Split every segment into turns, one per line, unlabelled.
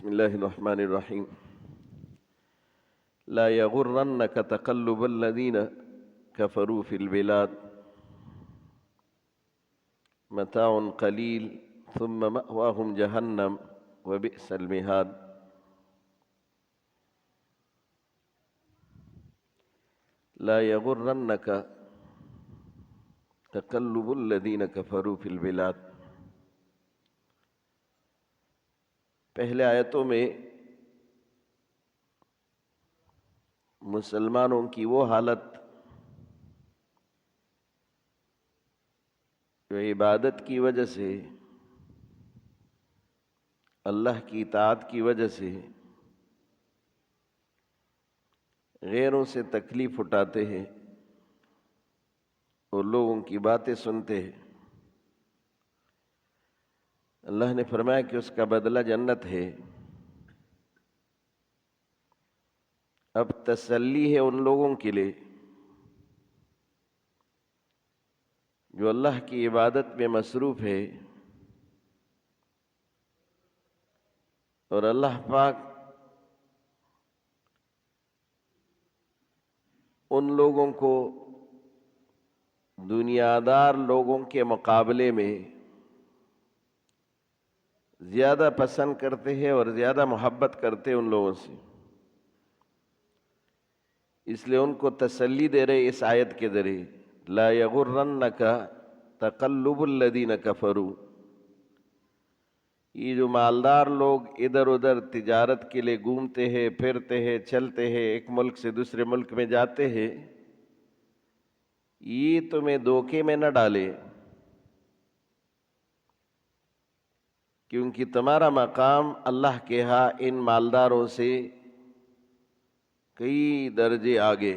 بسم اللہ الرحمن الرحیم لا یغرنک تقلب الذین کفروا فی البلاد متاع قلیل ثم مأواہم جہنم وبئس المہاد۔ لا یغرنک تقلب الذین کفروا فی البلاد۔ پہلے آیتوں میں مسلمانوں کی وہ حالت جو عبادت کی وجہ سے، اللہ کی اطاعت کی وجہ سے غیروں سے تکلیف اٹھاتے ہیں اور لوگوں کی باتیں سنتے ہیں، اللہ نے فرمایا کہ اس کا بدلہ جنت ہے۔ اب تسلی ہے ان لوگوں کے لیے جو اللہ کی عبادت میں مصروف ہے، اور اللہ پاک ان لوگوں کو دنیا دار لوگوں کے مقابلے میں زیادہ پسند کرتے ہیں اور زیادہ محبت کرتے ہیں ان لوگوں سے، اس لیے ان کو تسلی دے رہے اس آیت کے ذریعے، لا یغرنک تقلب الذین کفروا۔ یہ جو مالدار لوگ ادھر ادھر تجارت کے لیے گھومتے ہیں، پھرتے ہیں، چلتے ہیں، ایک ملک سے دوسرے ملک میں جاتے ہیں، یہ تمہیں دھوکے میں نہ ڈالے، کیونکہ تمہارا مقام اللہ کے ہاں ان مالداروں سے کئی درجے آگے۔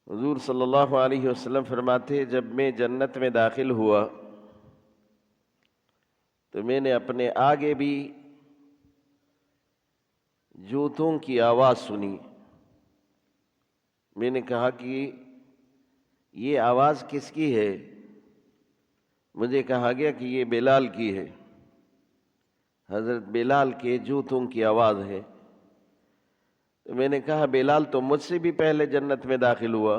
حضور صلی اللہ علیہ وسلم فرماتے ہیں، جب میں جنت میں داخل ہوا تو میں نے اپنے آگے بھی جوتوں کی آواز سنی۔ میں نے کہا کہ یہ آواز کس کی ہے؟ مجھے کہا گیا کہ یہ بلال کی ہے، حضرت بلال کے جوتوں کی آواز ہے۔ تو میں نے کہا بلال تو مجھ سے بھی پہلے جنت میں داخل ہوا۔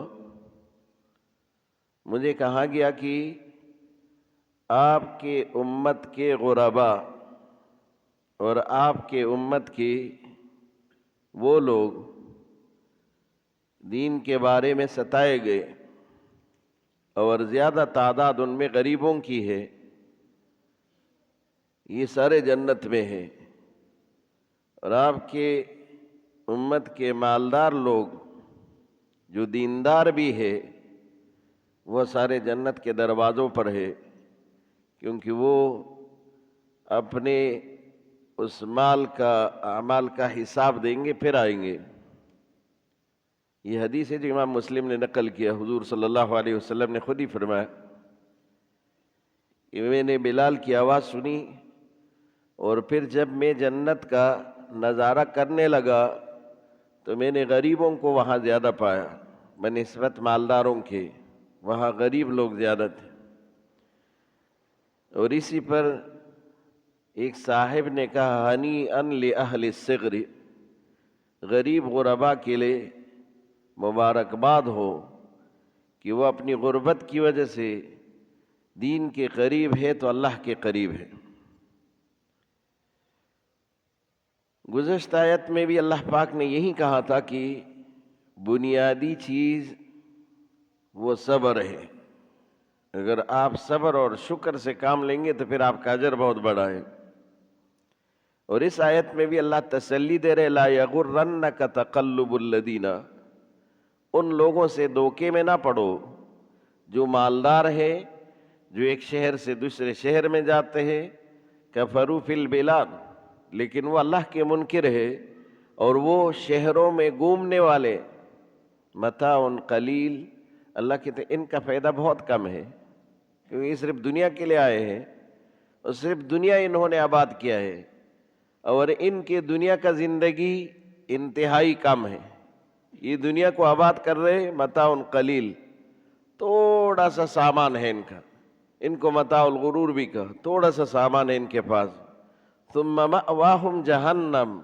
مجھے کہا گیا کہ آپ کے امت کے غرباء اور آپ کے امت کے وہ لوگ دین کے بارے میں ستائے گئے، اور زیادہ تعداد ان میں غریبوں کی ہے، یہ سارے جنت میں ہیں، اور آپ کے امت کے مالدار لوگ جو دیندار بھی ہے وہ سارے جنت کے دروازوں پر ہے، کیونکہ وہ اپنے اس مال کا اعمال کا حساب دیں گے پھر آئیں گے۔ یہ حدیث ہے جو امام مسلم نے نقل کیا، حضور صلی اللہ علیہ وسلم نے خود ہی فرمایا کہ میں نے بلال کی آواز سنی، اور پھر جب میں جنت کا نظارہ کرنے لگا تو میں نے غریبوں کو وہاں زیادہ پایا بنسبت مالداروں کے، وہاں غریب لوگ زیادہ تھے۔ اور اسی پر ایک صاحب نے کہا، ہنیئا لأہل الصغر، غریب غرباء کے لیے مبارکباد ہو کہ وہ اپنی غربت کی وجہ سے دین کے قریب ہے تو اللہ کے قریب ہے۔ گزشتہ آیت میں بھی اللہ پاک نے یہی کہا تھا کہ بنیادی چیز وہ صبر ہے، اگر آپ صبر اور شکر سے کام لیں گے تو پھر آپ کا اجر بہت بڑا ہے۔ اور اس آیت میں بھی اللہ تسلی دے رہے، لا یغرنک تقلب الذین، ان لوگوں سے دھوکے میں نہ پڑو جو مالدار ہے، جو ایک شہر سے دوسرے شہر میں جاتے ہیں، کفروا فی البلاد، لیکن وہ اللہ کے منکر ہے، اور وہ شہروں میں گھومنے والے، متاع قلیل، اللہ کہتے ہیں ان کا فائدہ بہت کم ہے، کیونکہ یہ صرف دنیا کے لیے آئے ہیں، اور صرف دنیا انہوں نے آباد کیا ہے، اور ان کے دنیا کا زندگی انتہائی کم ہے۔ یہ دنیا کو آباد کر رہے، متاع قلیل، تھوڑا سا سامان ہے ان کا، ان کو متاع الغرور بھی کہا، تھوڑا سا سامان ہے ان کے پاس. ثم مأواہم جہنم،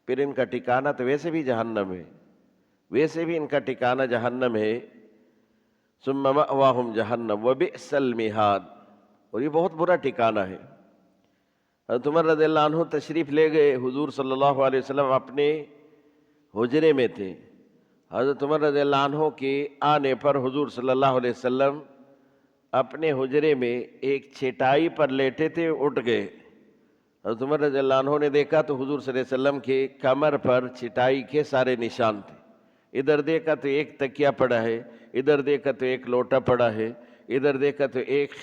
پھر ان کا ٹھکانہ تو ویسے بھی جہنم ہے، ویسے بھی ان کا ٹھکانہ جہنم ہے. ثم مأواہم جہنم وبئس المہاد، اور یہ بہت برا ٹھکانہ ہے. حضرت عمر رضی اللہ عنہ تشریف لے گئے، حضور صلی اللہ علیہ وسلم اپنے حجرے میں تھے. حضرت عمر رضی اللہ عنہ کے آنے پر حضور صلی اللہ علیہ وسلم اپنے حجرے میں ایک چٹائی پر لیٹے تھے، اٹھ گئے. حضرت عمر رضی اللہ عنہ نے دیکھا تو حضور صلی اللہ علیہ وسلم کے کمر پر چٹائی کے سارے نشان تھے. ادھر دیکھا تو ایک تکیہ پڑا ہے، ادھر دیکھا تو ایک لوٹا پڑا ہے، ادھر دیکھا تو ایک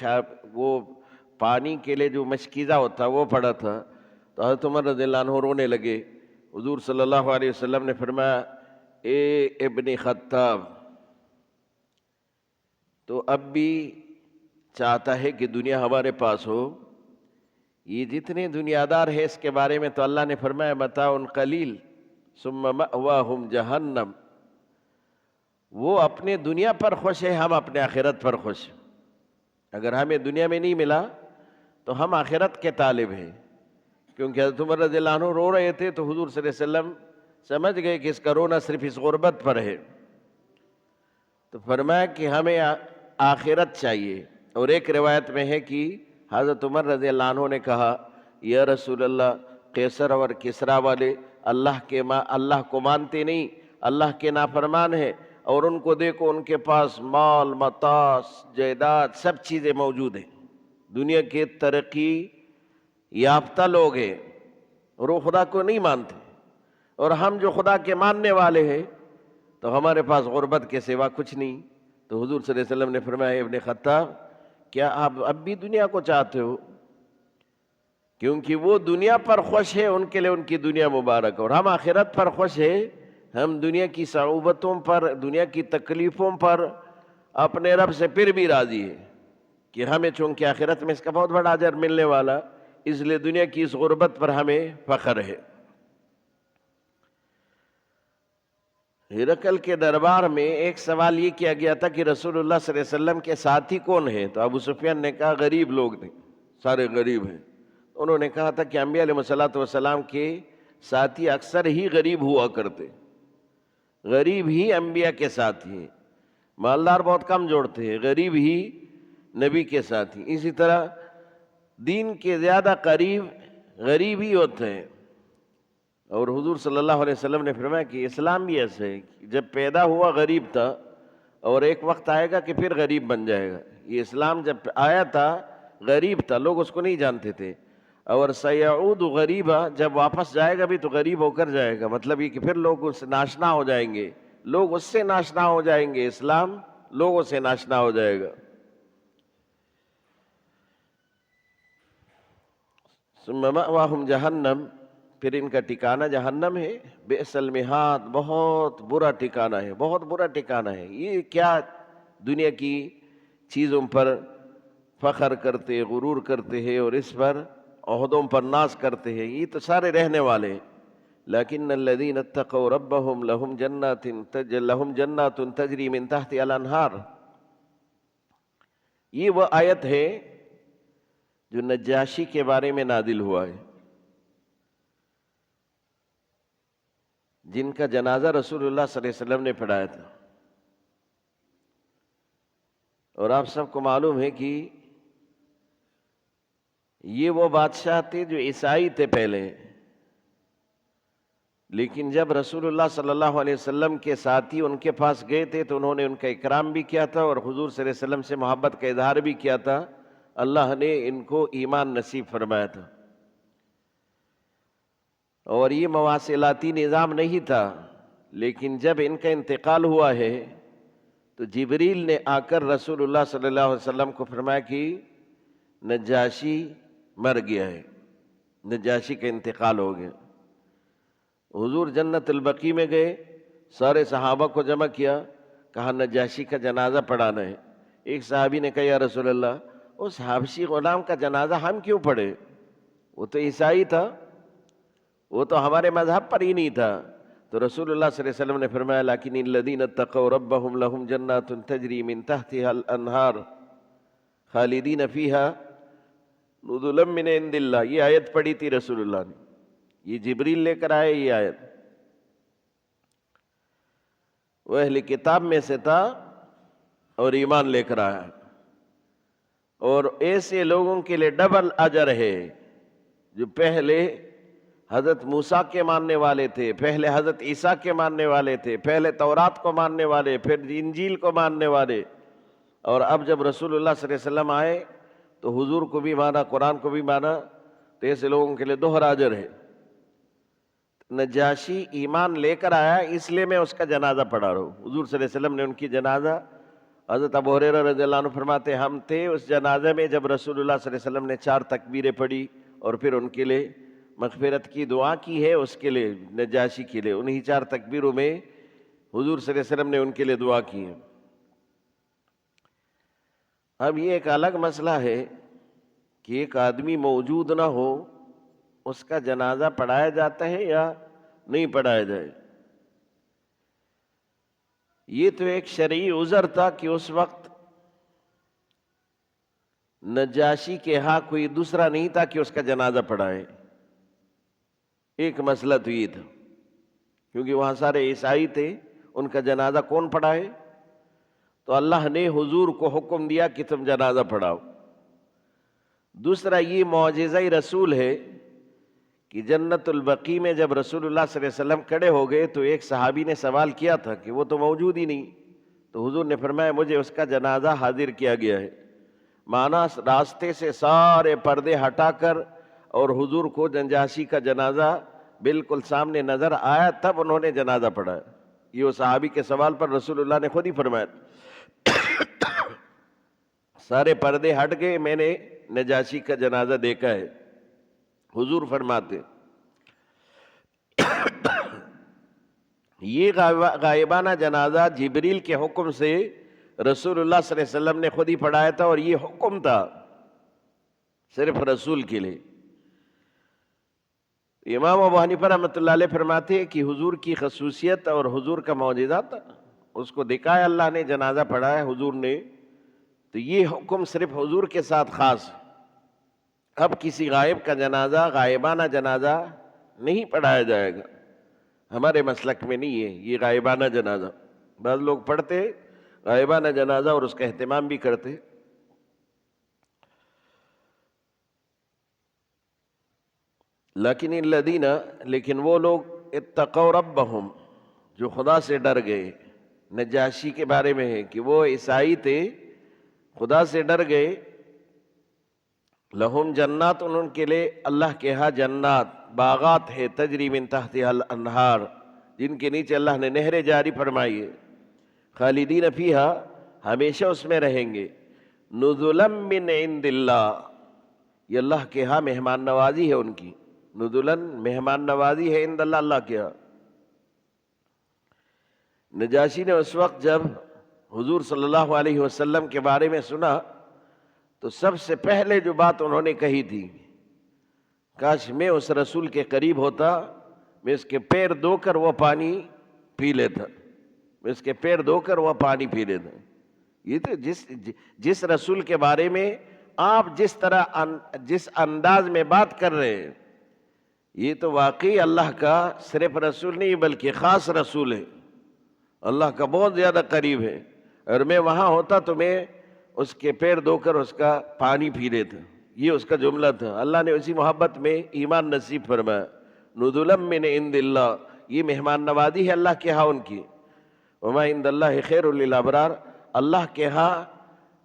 وہ پانی کے لیے جو مشکیزہ ہوتا وہ پڑا تھا. تو حضرت عمر رضی اللہ عنہ رونے لگے. حضور صلی اللہ علیہ وسلم نے فرمایا، اے ابن خطاب، تو اب بھی چاہتا ہے کہ دنیا ہمارے پاس ہو؟ یہ جتنے دنیا دار ہے اس کے بارے میں تو اللہ نے فرمایا متاع قلیل ثم مأواہم جہنم. وہ اپنے دنیا پر خوش ہے، ہم اپنے آخرت پر خوش. اگر ہمیں دنیا میں نہیں ملا تو ہم آخرت کے طالب ہیں. کیونکہ حضرت عمر رضی اللہ عنہ رو رہے تھے تو حضور صلی اللہ علیہ وسلم سمجھ گئے کہ اس کا رونا صرف اس غربت پر ہے. تو فرمایا کہ ہمیں آخرت چاہیے. اور ایک روایت میں ہے کہ حضرت عمر رضی اللہ عنہ نے کہا، یا رسول اللہ، قیصر اور کسریٰ والے اللہ کو مانتے نہیں، اللہ کے نافرمان ہیں، اور ان کو دیکھو ان کے پاس مال متاع جائیداد سب چیزیں موجود ہیں، دنیا کے ترقی یافتہ لوگ ہیں، اور وہ خدا کو نہیں مانتے. اور ہم جو خدا کے ماننے والے ہیں تو ہمارے پاس غربت کے سوا کچھ نہیں. تو حضور صلی اللہ علیہ وسلم نے فرمایا، ابن خطاب، کیا آپ اب بھی دنیا کو چاہتے ہو؟ کیونکہ وہ دنیا پر خوش ہے، ان کے لیے ان کی دنیا مبارک، اور ہم آخرت پر خوش ہے. ہم دنیا کی صعوبتوں پر، دنیا کی تکلیفوں پر اپنے رب سے پھر بھی راضی ہے کہ ہمیں چونکہ آخرت میں اس کا بہت بڑا اجر ملنے والا، اس لیے دنیا کی اس غربت پر ہمیں فخر ہے. ہرقل کے دربار میں ایک سوال یہ کیا گیا تھا کہ رسول اللہ صلی اللہ علیہ وسلم کے ساتھی کون ہیں؟ تو ابو سفیان نے کہا غریب لوگ تھے، سارے غریب ہیں. انہوں نے کہا تھا کہ انبیاء علیہ السلام کے ساتھی اکثر ہی غریب ہوا کرتے، غریب ہی انبیاء کے ساتھی ہیں، مالدار بہت کم جوڑتے ہیں، غریب ہی نبی کے ساتھی. اسی طرح دین کے زیادہ قریب غریب ہی ہوتے ہیں. اور حضور صلی اللہ علیہ وسلم نے فرمایا کہ اسلام بھی ایسے ہے، جب پیدا ہوا غریب تھا، اور ایک وقت آئے گا کہ پھر غریب بن جائے گا. یہ اسلام جب آیا تھا غریب تھا، لوگ اس کو نہیں جانتے تھے. اور سیعود غریبا، جب واپس جائے گا بھی تو غریب ہو کر جائے گا. مطلب یہ کہ پھر لوگ اس سے ناشنا ہو جائیں گے، لوگ اس سے ناشنا ہو جائیں گے، اسلام لوگوں سے ناشنا ہو جائے گا. ثم مأواہم جہنم، پھر ان کا ٹھکانہ جہنم ہے. بئس المہاد، بہت برا ٹھکانہ ہے، بہت برا ٹھکانہ ہے. یہ کیا دنیا کی چیزوں پر فخر کرتے، غرور کرتے ہیں، اور اس پر عہدوں پر ناز کرتے ہیں، یہ تو سارے رہنے والے ہیں. لیکن الذین اتقوا ربهم لهم جنات تجری من تحتها الانہار. یہ وہ آیت ہے جو نجاشی کے بارے میں نازل ہوا ہے، جن کا جنازہ رسول اللہ صلی اللہ علیہ وسلم نے پڑھایا تھا. اور آپ سب کو معلوم ہے کہ یہ وہ بادشاہ تھے جو عیسائی تھے پہلے، لیکن جب رسول اللہ صلی اللہ علیہ وسلم کے ساتھی ان کے پاس گئے تھے تو انہوں نے ان کا اکرام بھی کیا تھا، اور حضور صلی اللہ علیہ وسلم سے محبت کا اظہار بھی کیا تھا. اللہ نے ان کو ایمان نصیب فرمایا تھا. اور یہ مواصلاتی نظام نہیں تھا، لیکن جب ان کا انتقال ہوا ہے تو جبریل نے آ کر رسول اللہ صلی اللہ علیہ وسلم کو فرمایا کہ نجاشی مر گیا ہے، نجاشی کا انتقال ہو گیا. حضور جنت البقیع میں گئے، سارے صحابہ کو جمع کیا، کہا نجاشی کا جنازہ پڑھانا ہے. ایک صحابی نے کہا یا رسول اللہ، اس حبشی غلام کا جنازہ ہم کیوں پڑھے؟ وہ تو عیسائی تھا، وہ تو ہمارے مذہب پر ہی نہیں تھا. تو رسول اللہ صلی اللہ علیہ وسلم نے فرمایا لیکن الذین اتقوا ربهم لهم جنات تجری من تحتها الانہار خالدین فیہا نزلا من عند اللہ، یہ آیت پڑھی تھی رسول اللہ نے، یہ جبریل لے کر آئے یہ آیت، وہ اہل کتاب میں سے تھا اور ایمان لے کر آیا، اور ایسے لوگوں کے لیے ڈبل اجر ہے جو پہلے حضرت موسیٰ کے ماننے والے تھے، پہلے حضرت عیسیٰ کے ماننے والے تھے، پہلے تورات کو ماننے والے، پھر انجیل کو ماننے والے، اور اب جب رسول اللہ صلی اللہ علیہ وسلم آئے تو حضور کو بھی مانا، قرآن کو بھی مانا، تو ایسے لوگوں کے لیے دوہرا اجر ہے۔ نجاشی ایمان لے کر آیا، اس لیے میں اس کا جنازہ پڑھا رہا ہوں۔ حضور صلی اللہ علیہ وسلم نے ان کی جنازہ، حضرت ابو ہریرہ رضی اللہ عنہ فرماتے ہم تھے اس جنازے میں جب رسول اللہ صلی اللہ علیہ وسلم نے 4 تکبیریں پڑھی اور پھر ان کے لیے مغفرت کی دعا کی ہے، اس کے لیے نجاشی کے لیے، انہی 4 تکبیروں میں حضور صلی اللہ علیہ وسلم نے ان کے لیے دعا کی ہے۔ اب یہ ایک الگ مسئلہ ہے کہ ایک آدمی موجود نہ ہو، اس کا جنازہ پڑھایا جاتا ہے یا نہیں پڑھایا جائے۔ یہ تو ایک شرعی عذر تھا کہ اس وقت نجاشی کے ہاں کوئی دوسرا نہیں تھا کہ اس کا جنازہ پڑھائے، ایک مسئلہ تو یہ تھا، کیونکہ وہاں سارے عیسائی تھے، ان کا جنازہ کون پڑھائے؟ تو اللہ نے حضور کو حکم دیا کہ تم جنازہ پڑھاؤ۔ دوسرا یہ معجزہ رسول ہے کہ جنت البقیع میں جب رسول اللہ صلی اللہ علیہ وسلم کھڑے ہو گئے تو ایک صحابی نے سوال کیا تھا کہ وہ تو موجود ہی نہیں، تو حضور نے فرمایا مجھے اس کا جنازہ حاضر کیا گیا ہے، مانا راستے سے سارے پردے ہٹا کر اور حضور کو نجاشی کا جنازہ بالکل سامنے نظر آیا، تب انہوں نے جنازہ پڑھا۔ یہ وہ صحابی کے سوال پر رسول اللہ نے خود ہی فرمایا سارے پردے ہٹ گئے، میں نے نجاشی کا جنازہ دیکھا ہے۔ حضور فرماتے یہ غائبانہ جنازہ جبریل کے حکم سے رسول اللہ صلی اللہ علیہ وسلم نے خود ہی پڑھایا تھا، اور یہ حکم تھا صرف رسول کے لیے۔ امام ابو حنیفہ رحمۃ اللہ علیہ فرماتے ہیں کہ حضور کی خصوصیت اور حضور کا معجزہ تھا، اس کو دکھایا اللہ نے، جنازہ پڑھایا حضور نے، تو یہ حکم صرف حضور کے ساتھ خاص۔ اب کسی غائب کا جنازہ، غائبانہ جنازہ نہیں پڑھایا جائے گا، ہمارے مسلک میں نہیں ہے یہ غائبانہ جنازہ۔ بعض لوگ پڑھتے غائبانہ جنازہ اور اس کا اہتمام بھی کرتے۔ لیکن وہ لوگ اتقوا ربہم جو خدا سے ڈر گئے، نجاشی کے بارے میں ہے کہ وہ عیسائی تھے، خدا سے ڈر گئے، لہم جنات ان کے لیے اللہ کے ہاں جنات، باغات ہے، تجری من تحتها الانہار، جن کے نیچے اللہ نے نہریں جاری فرمائی ہے، خالدین فیہا ہمیشہ اس میں رہیں گے، نزلا من عند اللہ، یہ اللہ کے ہاں مہمان نوازی ہے ان کی، نزلا مہمان نوازی ہے عند اللہ، اللہ کے ہاں۔ نجاشی نے اس وقت جب حضور صلی اللہ علیہ وسلم کے بارے میں سنا تو سب سے پہلے جو بات انہوں نے کہی تھی، کاش میں اس رسول کے قریب ہوتا، میں اس کے پیر دھو کر وہ پانی پی لیتا، میں اس کے پیر دھو کر وہ پانی پی لیتا۔ یہ تو جس رسول کے بارے میں آپ جس انداز میں بات کر رہے ہیں، یہ تو واقعی اللہ کا صرف رسول نہیں بلکہ خاص رسول ہے، اللہ کا بہت زیادہ قریب ہے، اور میں وہاں ہوتا تو میں اس کے پیر دھو کر اس کا پانی پی لیتا۔ یہ اس کا جملہ تھا۔ اللہ نے اسی محبت میں ایمان نصیب فرمایا، نزلا من عند اللہ، یہ مہمان نوازی ہے اللہ کے ہاں ان کی۔ وما عند اللہ خیر للابرار، اللہ کے ہاں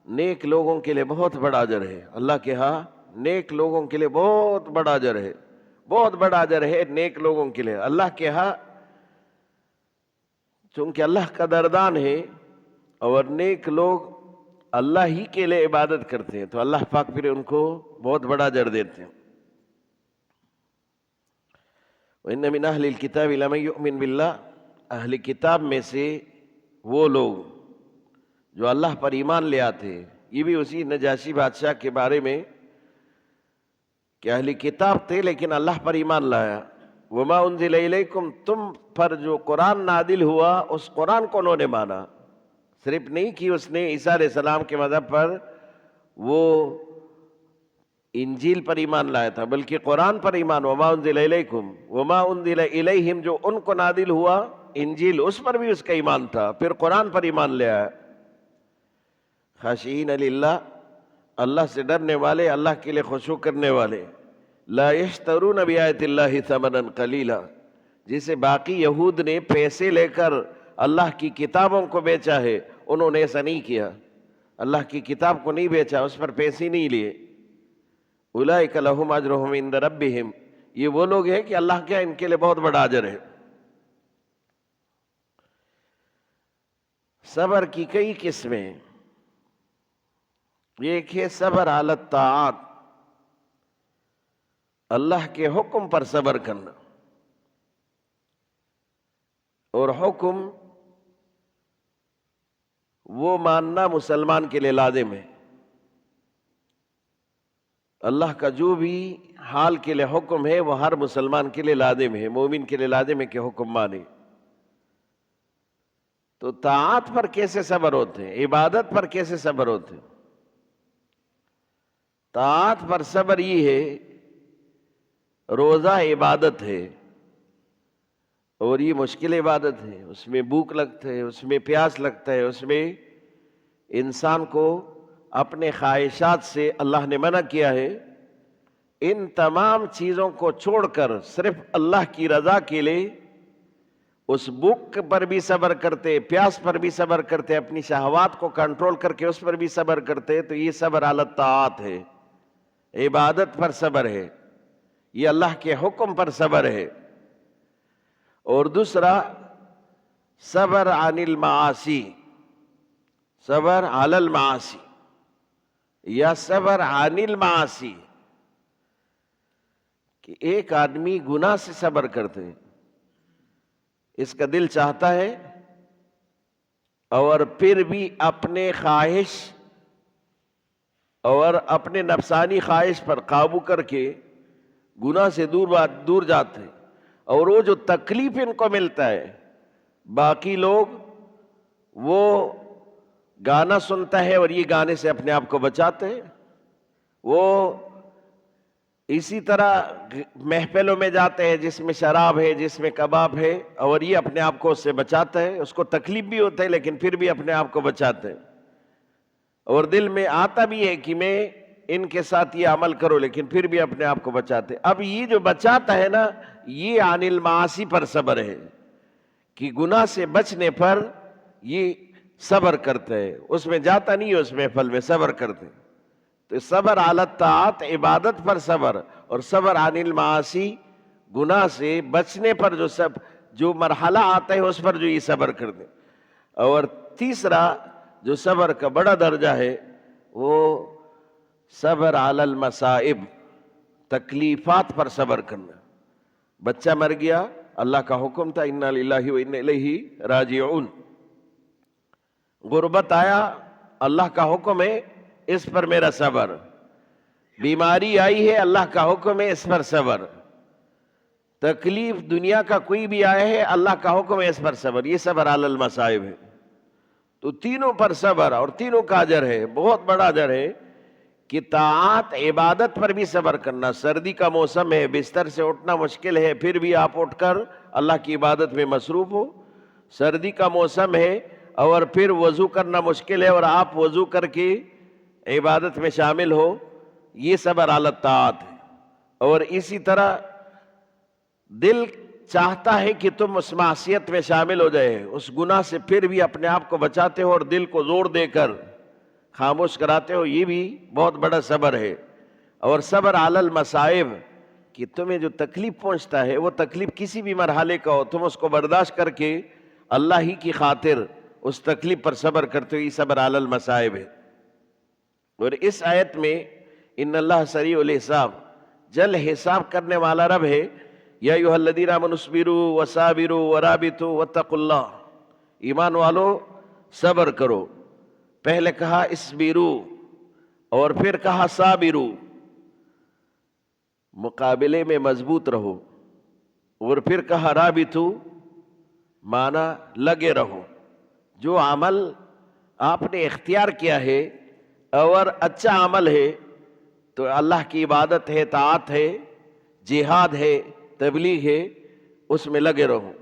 نیک لوگوں کے لیے بہت بڑا اجر ہے، اللہ کے ہاں نیک لوگوں کے لیے بہت بڑا اجر ہے، بہت بڑا اجر ہے نیک لوگوں کے لیے اللہ کے ہاں، چونکہ اللہ کا دردان ہے اور نیک لوگ اللہ ہی کے لیے عبادت کرتے ہیں تو اللہ پاک پھر ان کو بہت بڑا اجر دیتے ہیں۔ وَإِنَّ مِنْ أَهْلِ الْكِتَابِ لَمَن يُؤْمِنْ بِاللَّهِ، اہل کتاب میں سے وہ لوگ جو اللہ پر ایمان لے آتے، یہ بھی اسی نجاشی بادشاہ کے بارے میں کہ اہل کتاب تھے لیکن اللہ پر ایمان لایا۔ وَمَا أُنزِلَ إِلَيْكُمْ، تم پر جو قرآن نازل ہوا اس قرآن کو انہوں نے مانا، صرف نہیں کہ اس نے عیسیٰ علیہ السلام کے مذہب پر وہ انجیل پر ایمان لایا تھا بلکہ قرآن پر ایمان، وما انزل الیکم وما انزل الیہم جو ان کو نازل ہوا انجیل، اس پر بھی اس کا ایمان تھا، پھر قرآن پر ایمان لے آیا۔ خاشعین للہ، اللہ سے ڈرنے والے، اللہ کے لیے خشوع کرنے والے، لا یشترون بآیات اللہ ثمنا قلیلا، جسے باقی یہود نے پیسے لے کر اللہ کی کتابوں کو بیچا ہے، انہوں نے ایسا نہیں کیا، اللہ کی کتاب کو نہیں بیچا، اس پر پیسے نہیں لیے۔ اولئک لہم اجرہم عند ربہم، یہ وہ لوگ ہیں کہ اللہ کے ان کے لیے بہت بڑا اجر ہے۔ صبر کی کئی قسمیں، ایک ہے صبر علی الطاعات، اللہ کے حکم پر صبر کرنا، اور حکم وہ ماننا مسلمان کے لیے لازم ہے، اللہ کا جو بھی حال کے لیے حکم ہے وہ ہر مسلمان کے لیے لازم ہے، مومن کے لیے لازم ہے کہ حکم مانے۔ تو طاعات پر کیسے صبر ہوتے ہیں، عبادت پر کیسے صبر ہوتے ہیں؟ طاعات پر صبر یہ ہے، روزہ عبادت ہے اور یہ مشکل عبادت ہے، اس میں بھوک لگتا ہے، اس میں پیاس لگتا ہے، اس میں انسان کو اپنے خواہشات سے اللہ نے منع کیا ہے۔ ان تمام چیزوں کو چھوڑ کر صرف اللہ کی رضا کے لیے اس بھوک پر بھی صبر کرتے، پیاس پر بھی صبر کرتے، اپنی شہوات کو کنٹرول کر کے اس پر بھی صبر کرتے، تو یہ صبر علی الطاعات ہے، عبادت پر صبر ہے، یہ اللہ کے حکم پر صبر ہے۔ اور دوسرا صبر عن المعاصی، صبر علی المعاصی یا صبر عن المعاصی، کہ ایک آدمی گناہ سے صبر کرتے ہیں، اس کا دل چاہتا ہے اور پھر بھی اپنے خواہش اور اپنے نفسانی خواہش پر قابو کر کے گناہ سے دور جاتے ہیں، اور وہ جو تکلیف ان کو ملتا ہے، باقی لوگ وہ گانا سنتا ہے اور یہ گانے سے اپنے آپ کو بچاتے ہیں، وہ اسی طرح محفلوں میں جاتے ہیں جس میں شراب ہے، جس میں کباب ہے، اور یہ اپنے آپ کو اس سے بچاتا ہے، اس کو تکلیف بھی ہوتا ہے لیکن پھر بھی اپنے آپ کو بچاتے ہیں، اور دل میں آتا بھی ہے کہ میں ان کے ساتھ یہ عمل کرو، لیکن پھر بھی اپنے آپ کو بچاتے ہیں۔ اب یہ جو بچاتا ہے نا، یہ عن المعاصی پر صبر ہے، کہ گناہ سے بچنے پر یہ صبر کرتے ہیں، اس میں جاتا نہیں ہے، اس محفل میں صبر کرتے ہیں۔ تو صبر علی الطاعات عبادت پر صبر، اور صبر عن المعاصی گناہ سے بچنے پر جو مرحلہ آتا ہے اس پر جو یہ صبر کرتے ہیں۔ اور تیسرا جو صبر کا بڑا درجہ ہے وہ صبر علی المصائب، تکلیفات پر صبر کرنا۔ بچہ مر گیا، اللہ کا حکم تھا انا للہ و انا الیہ راجعون، غربت آیا، اللہ کا حکم ہے اس پر میرا صبر، بیماری آئی ہے، اللہ کا حکم ہے اس پر صبر، تکلیف دنیا کا کوئی بھی آیا ہے، اللہ کا حکم ہے اس پر صبر، یہ صبر علی المصائب ہے۔ تو تینوں پر صبر، اور تینوں کا اجر ہے، بہت بڑا اجر ہے، کہ طاعات عبادت پر بھی صبر کرنا۔ سردی کا موسم ہے، بستر سے اٹھنا مشکل ہے، پھر بھی آپ اٹھ کر اللہ کی عبادت میں مصروف ہو۔ سردی کا موسم ہے اور پھر وضو کرنا مشکل ہے اور آپ وضو کر کے عبادت میں شامل ہو، یہ صبر علی الطاعات ہے۔ اور اسی طرح دل چاہتا ہے کہ تم اس معصیت میں شامل ہو جائے، اس گناہ سے، پھر بھی اپنے آپ کو بچاتے ہو اور دل کو زور دے کر خاموش کراتے ہو، یہ بھی بہت بڑا صبر ہے۔ اور صبر علی المصائب، کہ تمہیں جو تکلیف پہنچتا ہے وہ تکلیف کسی بھی مرحلے کا ہو، تم اس کو برداشت کر کے اللہ ہی کی خاطر اس تکلیف پر صبر کرتے ہو، یہ صبر علی المصائب ہے۔ اور اس آیت میں ان اللہ سریع الحساب، جل حساب کرنے والا رب ہے۔ یا ایھا الذین آمنوا اصبروا وصابروا ورابطوا واتقوا اللہ، ایمان والو صبر کرو، پہلے کہا اصبروا اور پھر کہا صابروا، مقابلے میں مضبوط رہو، اور پھر کہا رابطوا، معنی لگے رہو، جو عمل آپ نے اختیار کیا ہے اور اچھا عمل ہے تو اللہ کی عبادت ہے، طاعت ہے، جہاد ہے، تبلیغ ہے، اس میں لگے رہو،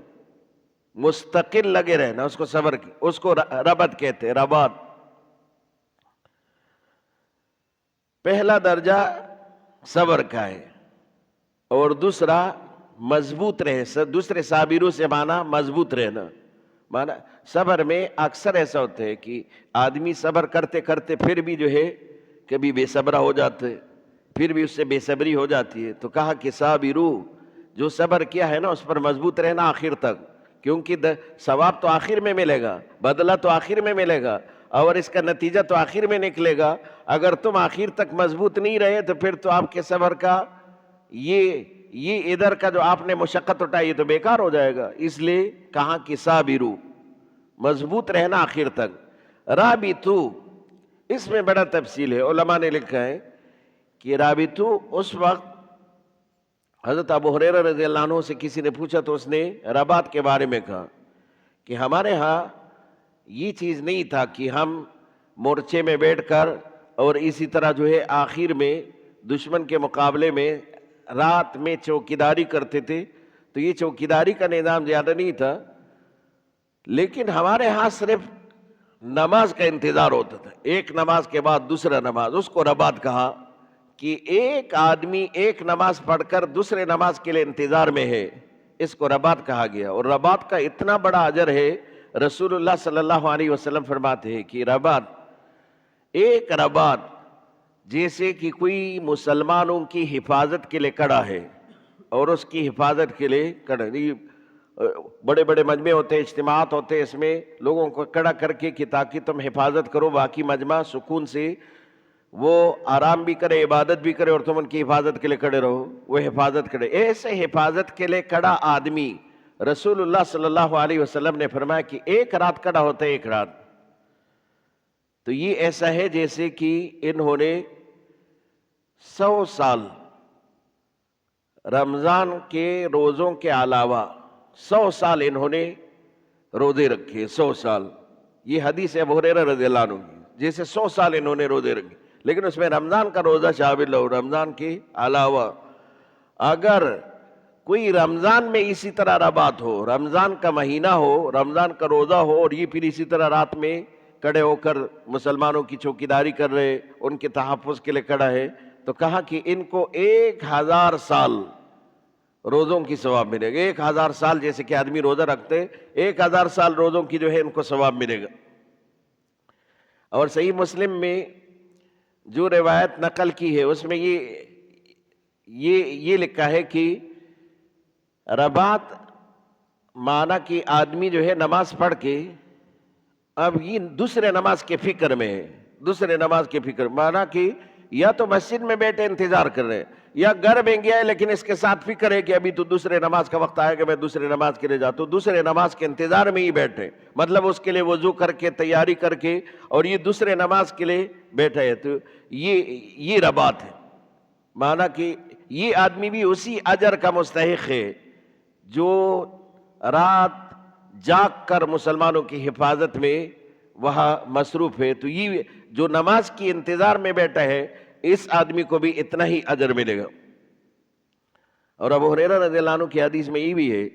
مستقل لگے رہنا، اس کو صبر کی، اس کو ربط کہتے ہیں، رباط۔ پہلا درجہ صبر کا ہے، اور دوسرا مضبوط رہے، دوسرے صابروں سے مانا مضبوط رہنا، مانا صبر میں اکثر ایسا ہوتا ہے کہ آدمی صبر کرتے کرتے پھر بھی جو ہے کبھی بے صبرہ ہو جاتے، پھر بھی اس سے بے صبری ہو جاتی ہے، تو کہا کہ صابرو، جو صبر کیا ہے نا اس پر مضبوط رہنا آخر تک، کیونکہ ثواب تو آخر میں ملے گا، بدلہ تو آخر میں ملے گا، اور اس کا نتیجہ تو آخر میں نکلے گا۔ اگر تم آخر تک مضبوط نہیں رہے تو پھر تو آپ کے صبر کا یہ ادھر کا جو آپ نے مشقت اٹھائی تو بیکار ہو جائے گا۔ اس لیے کہاں کہ صابرو، مضبوط رہنا آخر تک۔ رابطو، اس میں بڑا تفصیل ہے، علماء نے لکھا ہے کہ رابطو اس وقت، حضرت ابو ہریرہ رضی اللہ عنہ سے کسی نے پوچھا تو اس نے رباط کے بارے میں کہا کہ ہمارے ہاں یہ چیز نہیں تھا کہ ہم مورچے میں بیٹھ کر اور اسی طرح جو ہے آخر میں دشمن کے مقابلے میں رات میں چوکیداری کرتے تھے، تو یہ چوکیداری کا نظام زیادہ نہیں تھا، لیکن ہمارے ہاں صرف نماز کا انتظار ہوتا تھا، ایک نماز کے بعد دوسرا نماز، اس کو رباط کہا کہ ایک آدمی ایک نماز پڑھ کر دوسرے نماز کے لیے انتظار میں ہے، اس کو رباط کہا گیا۔ اور رباط کا اتنا بڑا اجر ہے، رسول اللہ صلی اللہ علیہ وسلم فرماتے ہیں کہ ایک رباط جیسے کہ کوئی مسلمانوں کی حفاظت کے لیے کڑا ہے، اور اس کی حفاظت کے لیے کڑا، بڑے بڑے مجمع ہوتے ہیں، اجتماعات ہوتے ہیں، اس میں لوگوں کو کڑا کر کے کہ تاکہ تم حفاظت کرو، باقی مجمع سکون سے وہ آرام بھی کرے، عبادت بھی کرے، اور تم ان کی حفاظت کے لیے کھڑے رہو، وہ حفاظت کرے۔ ایسے حفاظت کے لیے کھڑا آدمی رسول اللہ صلی اللہ علیہ وسلم نے فرمایا کہ ایک رات کھڑا ہوتا ہے، ایک رات، تو یہ ایسا ہے جیسے کہ انہوں نے 100 سال رمضان کے روزوں کے علاوہ 100 سال انہوں نے روزے رکھے، 100 سال۔ یہ حدیث ہے ابو ہریرہ رضی اللہ عنہ کی، جیسے 100 سال انہوں نے روزے رکھے، لیکن اس میں رمضان کا روزہ شامل ہو، رمضان کے علاوہ۔ اگر کوئی رمضان میں اسی طرح رباط ہو، رمضان کا مہینہ ہو، رمضان کا روزہ ہو، اور یہ پھر اسی طرح رات میں کھڑے ہو کر مسلمانوں کی چوکیداری کر رہے، ان کے تحفظ کے لیے کھڑا ہے، تو کہا کہ ان کو 1000 سال روزوں کی ثواب ملے گا۔ 1000 سال جیسے کہ آدمی روزہ رکھتے، 1000 سال روزوں کی جو ہے ان کو ثواب ملے گا۔ اور صحیح مسلم میں جو روایت نقل کی ہے اس میں یہ لکھا ہے کہ رباط مانا کہ آدمی جو ہے نماز پڑھ کے اب یہ دوسرے نماز کے فکر میں ہے، دوسرے نماز کے فکر، مانا کہ یا تو مسجد میں بیٹھے انتظار کر رہے ہیں، یا گھر میں گیا ہے لیکن اس کے ساتھ فکر ہے کہ ابھی تو دوسرے نماز کا وقت آئے گا، میں دوسرے نماز کے لیے جاتا ہوں، دوسرے نماز کے انتظار میں ہی بیٹھے، مطلب اس کے لیے وضو کر کے تیاری کر کے اور یہ دوسرے نماز کے لیے بیٹھا ہے، تو یہ رباط ہے، مانا کہ یہ آدمی بھی اسی اجر کا مستحق ہے جو رات جاگ کر مسلمانوں کی حفاظت میں وہاں مصروف ہے، تو یہ جو نماز کی انتظار میں بیٹھا ہے اس آدمی کو بھی اتنا ہی اجر ملے گا۔ اور ابو ہریرہ رضی اللہ عنہ کی حدیث میں یہ بھی ہے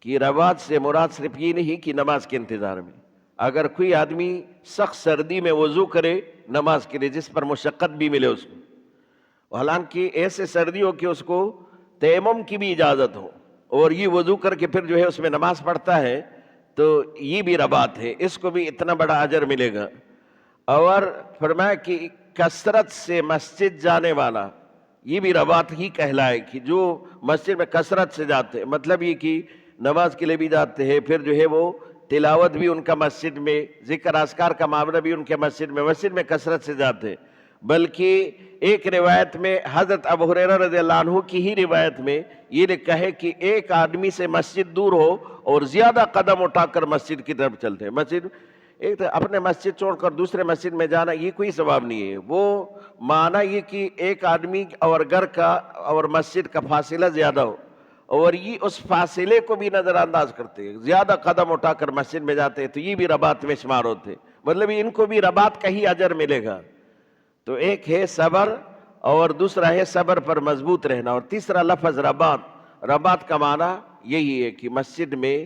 کہ رباط سے مراد صرف یہ نہیں کہ نماز کے انتظار میں، اگر کوئی آدمی سخت سردی میں وضو کرے نماز کے لیے جس پر مشقت بھی ملے اس کو، حالانکہ ایسے سردی ہو کہ اس کو تیمم کی بھی اجازت ہو اور یہ وضو کر کے پھر جو ہے اس میں نماز پڑھتا ہے، تو یہ بھی رباط ہے، اس کو بھی اتنا بڑا اجر ملے گا۔ اور فرمایا کہ کثرت سے مسجد جانے والا، یہ بھی رباط ہی کہلائے کہ جو مسجد میں کثرت سے جاتے ہیں، مطلب یہ کہ نماز کے لیے بھی جاتے ہیں، پھر جو ہے وہ تلاوت بھی ان کا مسجد میں، ذکر اذکار کا معاملہ بھی ان کے مسجد میں کثرت سے جاتے ہیں۔ بلکہ ایک روایت میں حضرت ابو ہریرہ رضی اللہ عنہ کی ہی روایت میں یہ لکھا ہے کہ ایک آدمی سے مسجد دور ہو اور زیادہ قدم اٹھا کر مسجد کی طرف چلتے ہیں، مسجد ایک اپنے مسجد چھوڑ کر دوسرے مسجد میں جانا یہ کوئی ثواب نہیں ہے، وہ معنی یہ کہ ایک آدمی اور گھر کا اور مسجد کا فاصلہ زیادہ ہو اور یہ اس فاصلے کو بھی نظر انداز کرتے ہیں، زیادہ قدم اٹھا کر مسجد میں جاتے ہیں، تو یہ بھی رباط میں شمار ہوتے ہیں۔ مطلب ان کو بھی رباط کا ہی اجر ملے گا. تو ایک ہے صبر اور دوسرا ہے صبر پر مضبوط رہنا. اور تیسرا لفظ رباط. رباط کا معنی یہی ہے کہ مسجد میں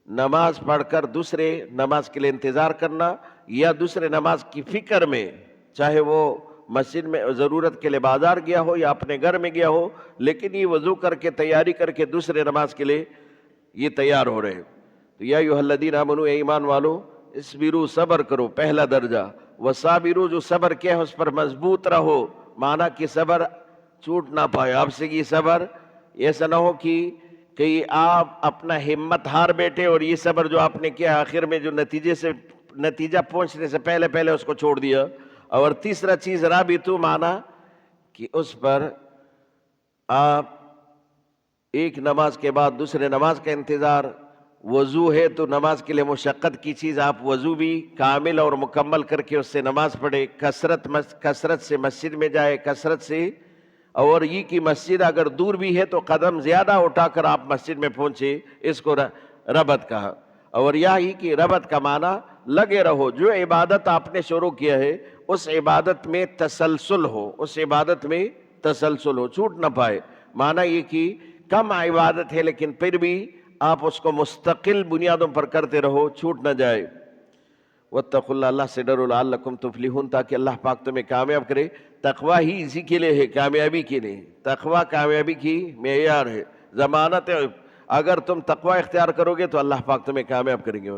نماز پڑھ کر دوسرے نماز کے لیے انتظار کرنا، یا دوسرے نماز کی فکر میں، چاہے وہ مسجد میں ضرورت کے لیے بازار گیا ہو یا اپنے گھر میں گیا ہو، لیکن یہ وضو کر کے تیاری کر کے دوسرے نماز کے لیے یہ تیار ہو رہے ہیں. تو یا ایھا الذین آمنوا، اے ایمان والو، اصبروا، صبر کرو، پہلا درجہ. وصابروا، جو صبر کیا ہے اس پر مضبوط رہو، معنی کہ صبر چھوٹ نہ پائے آپ سے. یہ صبر ایسا نہ ہو کہ آپ اپنا ہمت ہار بیٹھے اور یہ صبر جو آپ نے کیا آخر میں جو نتیجہ پہنچنے سے پہلے اس کو چھوڑ دیا. اور تیسرا چیز رابطو، معنی کہ اس پر آپ ایک نماز کے بعد دوسرے نماز کا انتظار. وضو ہے تو نماز کے لیے مشقت کی چیز، آپ وضو بھی کامل اور مکمل کر کے اس سے نماز پڑھے. کثرت سے مسجد میں جائے، کثرت سے. اور یہ کہ مسجد اگر دور بھی ہے تو قدم زیادہ اٹھا کر آپ مسجد میں پہنچے، اس کو ربط کہا. اور یہی کہ ربط کا معنی لگے رہو، جو عبادت آپ نے شروع کیا ہے اس عبادت میں تسلسل ہو، اس عبادت میں تسلسل ہو، چھوٹ نہ پائے. معنی یہ کہ کم عبادت ہے لیکن پھر بھی آپ اس کو مستقل بنیادوں پر کرتے رہو، چھوٹ نہ جائے. واتقوا اللہ، اللہ سے ڈرو، لعلکم تفلحون، تاکہ اللہ پاک تمہیں کامیاب کرے. تقوی ہی اسی کے لیے ہے، کامیابی کے لیے. تقوی کامیابی کی معیار ہے، ضمانت ہے. اگر تم تقوی اختیار کرو گے تو اللہ پاک تمہیں کامیاب کریں گے.